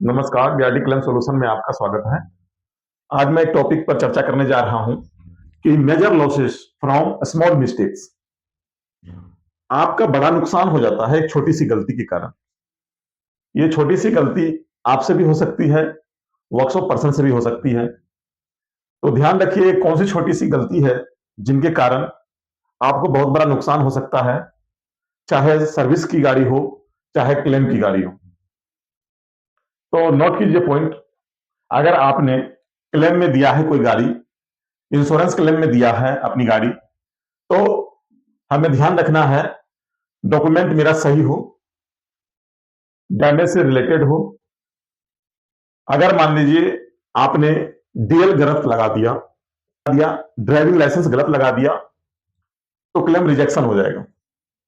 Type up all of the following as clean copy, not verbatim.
नमस्कार, BRD claim solution में आपका स्वागत है। आज मैं एक टॉपिक पर चर्चा करने जा रहा हूं कि major losses from small mistakes. आपका बड़ा नुकसान हो जाता है एक छोटी सी गलती के कारण। ये छोटी सी गलती आपसे भी हो सकती है, वर्कशॉप पर्सन से भी हो सकती है। तो ध्यान रखिए कौन सी छोटी सी गलती है जिनके कारण आपको बहुत बड़ा नुकसान हो सकता है, चाहे सर्विस की गाड़ी हो, चाहे क्लेम की गाड़ी हो। तो नोट कीजिए पॉइंट। अगर आपने क्लेम में दिया है कोई गाड़ी, इंश्योरेंस क्लेम में दिया है अपनी गाड़ी, तो हमें ध्यान रखना है डॉक्यूमेंट मेरा सही हो, डैमेज से रिलेटेड हो। अगर मान लीजिए आपने डीएल गलत लगा दिया, ड्राइविंग लाइसेंस गलत लगा दिया, तो क्लेम रिजेक्शन हो जाएगा।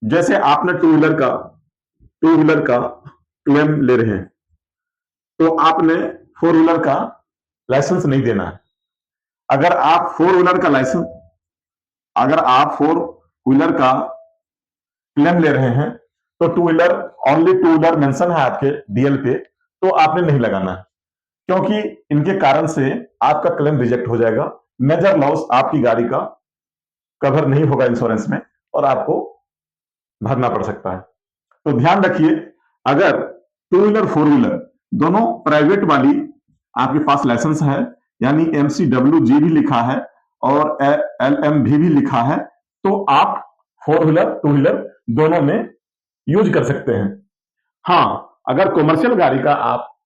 जैसे आपने टू व्हीलर का क्लेम ले रहे हैं, तो आपने फोर व्हीलर का लाइसेंस नहीं देना है। अगर आप फोर व्हीलर का लाइसेंस अगर आप फोर व्हीलर का क्लेम ले रहे हैं, तो ओनली टू व्हीलर मेंशन है आपके डीएल पे, तो आपने नहीं लगाना है, क्योंकि इनके कारण से आपका क्लेम रिजेक्ट हो जाएगा। मेजर लॉस आपकी गाड़ी का कवर नहीं होगा इंश्योरेंस में और आपको भरना पड़ सकता है। तो ध्यान रखिए, अगर टू व्हीलर फोर व्हीलर दोनों प्राइवेट वाली आपके पास लाइसेंस है, यानी MCWG भी लिखा है और LMV भी लिखा है, तो आप फोर व्हीलर टू व्हीलर दोनों में यूज कर सकते हैं। हाँ, अगर कॉमर्शियल गाड़ी का आप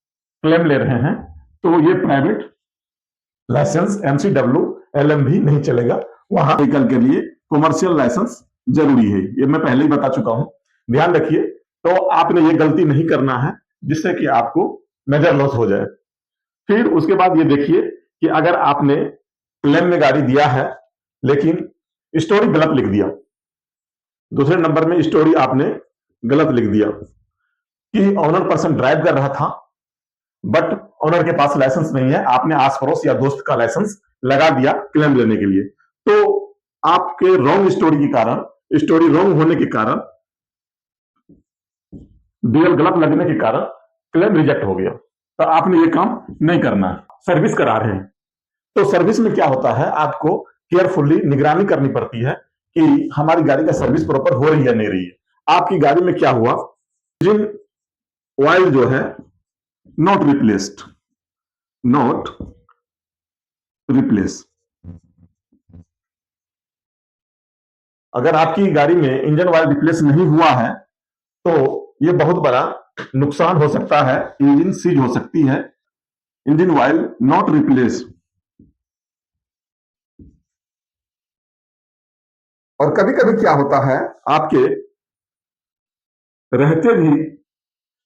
क्लेम ले रहे हैं, तो ये प्राइवेट लाइसेंस MCW LMV नहीं चलेगा। वहां व्हीकल के लिए कॉमर्शियल लाइसेंस जरूरी है, ये मैं पहले ही बता चुका हूं। ध्यान रखिए, तो आपने ये गलती नहीं करना है जिससे कि आपको मेजर लॉस हो जाए। फिर उसके बाद ये देखिए कि अगर आपने क्लेम में गाड़ी दिया है लेकिन स्टोरी गलत लिख दिया, दूसरे नंबर में स्टोरी आपने गलत लिख दिया कि ऑनर पर्सन ड्राइव कर रहा था, बट ऑनर के पास लाइसेंस नहीं है, आपने आस पड़ोस या दोस्त का लाइसेंस लगा दिया क्लेम लेने के लिए, तो आपके रॉन्ग स्टोरी के कारण, स्टोरी रॉन्ग होने के कारण, डीएल गलत लगने के कारण क्लेम रिजेक्ट हो गया। तो आपने ये काम नहीं करना है। सर्विस करा रहे हैं, तो सर्विस में क्या होता है, आपको केयरफुली निगरानी करनी पड़ती है कि हमारी गाड़ी का सर्विस प्रॉपर हो रही है नहीं रही है। आपकी गाड़ी में क्या हुआ, इंजन ऑयल जो है नॉट रिप्लेस्ड, नॉट रिप्लेस। अगर आपकी गाड़ी में इंजन ऑयल रिप्लेस नहीं हुआ है, तो यह बहुत बड़ा नुकसान हो सकता है, इंजन सीज हो सकती है। Engine oil not replace. और कभी कभी क्या होता है, आपके रहते भी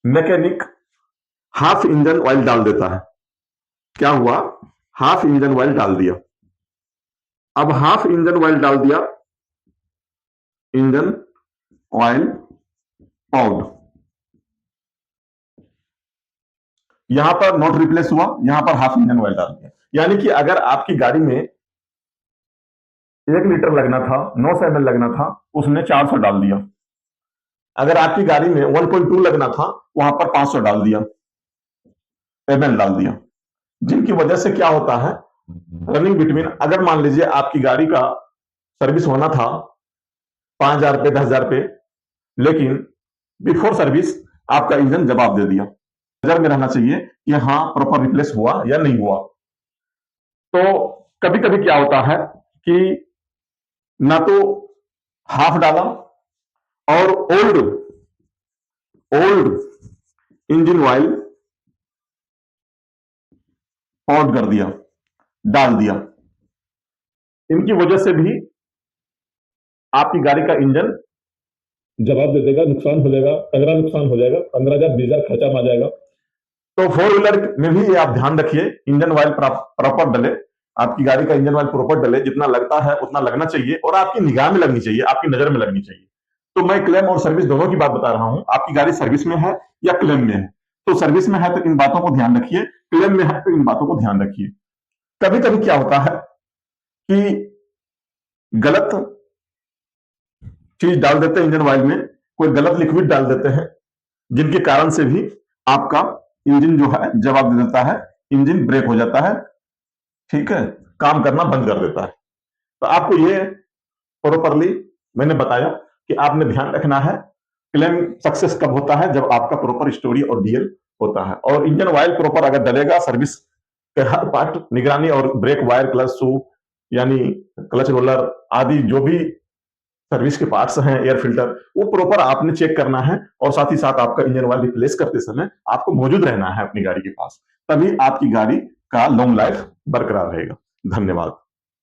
मैकेनिक हाफ इंजन ऑयल डाल देता है। क्या हुआ, हाफ इंजन ऑयल डाल दिया। अब हाफ इंजन ऑयल डाल दिया, इंजन ऑयल पाउड, यहां पर नॉट रिप्लेस हुआ, यहां पर हाफ इंजन ऑयल डाल दिया। यानी कि अगर आपकी गाड़ी में 1 लीटर लगना था, 900 ml लगना था, उसने 400 डाल दिया। अगर आपकी गाड़ी में 1.2 लगना था, वहां पर 500 डाल दिया, ml डाल दिया, जिनकी वजह से क्या होता है, रनिंग बिटवीन, अगर मान लीजिए आपकी गाड़ी का सर्विस होना था 5,000 पे 10,000 पे, लेकिन बिफोर सर्विस आपका इंजन जवाब दे दिया। नजर में रहना चाहिए कि हाँ प्रॉपर रिप्लेस हुआ या नहीं हुआ। तो कभी कभी क्या होता है कि ना तो हाफ डाला और old old engine oil on कर दिया, डाल दिया। इनकी वजह से भी आपकी गाड़ी का इंजन जवाब दे देगा, नुकसान हो जाएगा, तगड़ा नुकसान हो जाएगा, 15,000 20,000 खर्चा आ जाएगा। तो फोर व्हीलर में भी ये आप ध्यान रखिए, इंजन ऑयल प्रॉपर डले, आपकी गाड़ी का इंजन ऑयल प्रॉपर डले, जितना लगता है उतना लगना चाहिए और आपकी निगाह में लगनी चाहिए, आपकी नजर में लगनी चाहिए। तो मैं क्लेम और सर्विस दोनों की बात बता रहा हूं। आपकी गाड़ी सर्विस में है या क्लेम में है, तो सर्विस में है तो इन बातों को ध्यान रखिए, क्लेम में है तो इन बातों को ध्यान रखिए। कभी कभी क्या होता है कि गलत चीज डाल देते हैं इंजन ऑयल में, कोई गलत लिक्विड डाल देते हैं, जिनके कारण से भी आपका इंजन जो है जवाब दे देता है, इंजन ब्रेक हो जाता है, ठीक है, काम करना बंद कर देता है। तो आपको ये प्रॉपरली मैंने बताया कि आपने ध्यान रखना है क्लेम सक्सेस कब होता है, जब आपका प्रॉपर स्टोरी और डीएल होता है। और इंजन ऑयल प्रॉपर अगर डलेगा, सर्विस के हर पार्ट, निगरानी और ब्रेक वायर, क्लच शू यानी क्लच रोलर आदि जो भी सर्विस के पार्ट्स हैं, एयर फिल्टर, वो प्रॉपर आपने चेक करना है। और साथ ही साथ आपका इंजन ऑयल रिप्लेस करते समय आपको मौजूद रहना है अपनी गाड़ी के पास, तभी आपकी गाड़ी का लॉन्ग लाइफ बरकरार रहेगा। धन्यवाद।